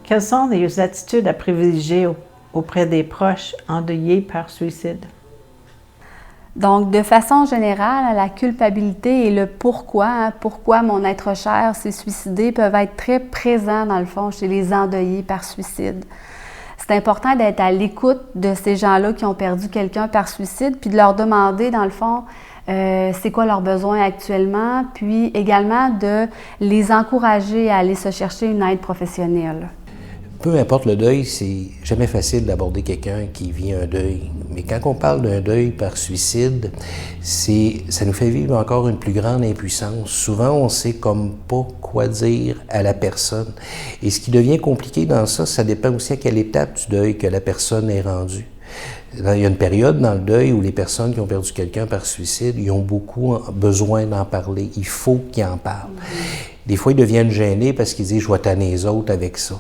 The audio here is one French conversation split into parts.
Quelles sont les attitudes à privilégier auprès des proches endeuillés par suicide? Donc, de façon générale, la culpabilité et le pourquoi, pourquoi mon être cher s'est suicidé, peuvent être très présents, dans le fond, chez les endeuillés par suicide. C'est important d'être à l'écoute de ces gens-là qui ont perdu quelqu'un par suicide, puis de leur demander, dans le fond, c'est quoi leurs besoins actuellement, puis également de les encourager à aller se chercher une aide professionnelle. Peu importe le deuil, c'est jamais facile d'aborder quelqu'un qui vit un deuil. Mais quand on parle d'un deuil par suicide, ça nous fait vivre encore une plus grande impuissance. Souvent, on sait comme pas quoi dire à la personne. Et ce qui devient compliqué dans ça dépend aussi à quelle étape du deuil que la personne est rendue. Il y a une période dans le deuil où les personnes qui ont perdu quelqu'un par suicide, ils ont beaucoup besoin d'en parler. Il faut qu'ils en parlent. Des fois, ils deviennent gênés parce qu'ils disent « je vais tanner les autres avec ça ».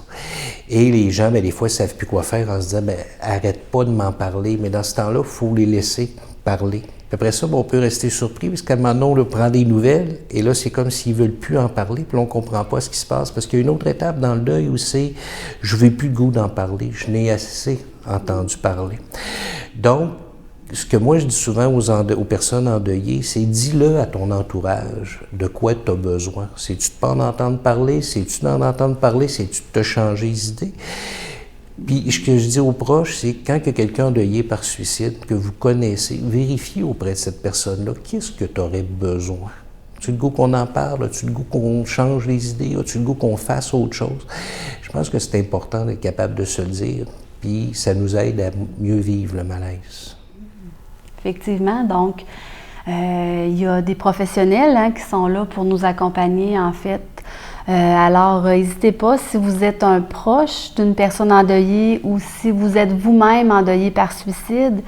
Et les gens, des fois, ils ne savent plus quoi faire en se disant « arrête pas de m'en parler ». Mais dans ce temps-là, il faut les laisser parler. Puis après ça, on peut rester surpris parce qu'à un moment donné, on prend des nouvelles et là, c'est comme s'ils ne veulent plus en parler. Puis là, on ne comprend pas ce qui se passe parce qu'il y a une autre étape dans le deuil où c'est « je n'ai plus le goût d'en parler, je n'ai assez entendu parler ». Donc, ce que moi je dis souvent aux personnes endeuillées, c'est dis-le à ton entourage de quoi tu as besoin. C'est-tu de pas en entendre parler? C'est-tu d'en entendre parler? C'est-tu de te changer les idées? Puis ce que je dis aux proches, c'est quand il y a quelqu'un endeuillé par suicide que vous connaissez, vérifiez auprès de cette personne-là qu'est-ce que tu aurais besoin. As-tu le goût qu'on en parle? As-tu le goût qu'on change les idées? As-tu le goût qu'on fasse autre chose? Je pense que c'est important d'être capable de se le dire, puis ça nous aide à mieux vivre le malaise. Effectivement, donc, il y a des professionnels qui sont là pour nous accompagner, en fait. Alors, n'hésitez pas, si vous êtes un proche d'une personne endeuillée ou si vous êtes vous-même endeuillé par suicide,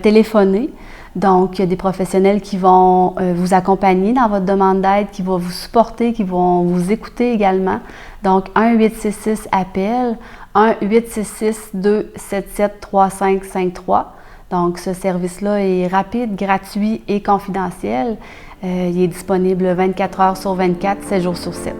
téléphonez. Donc, il y a des professionnels qui vont vous accompagner dans votre demande d'aide, qui vont vous supporter, qui vont vous écouter également. Donc, 1-866-APPEL, 1-866-277-3553. Donc, ce service-là est rapide, gratuit et confidentiel. Il est disponible 24 heures sur 24, 7 jours sur 7.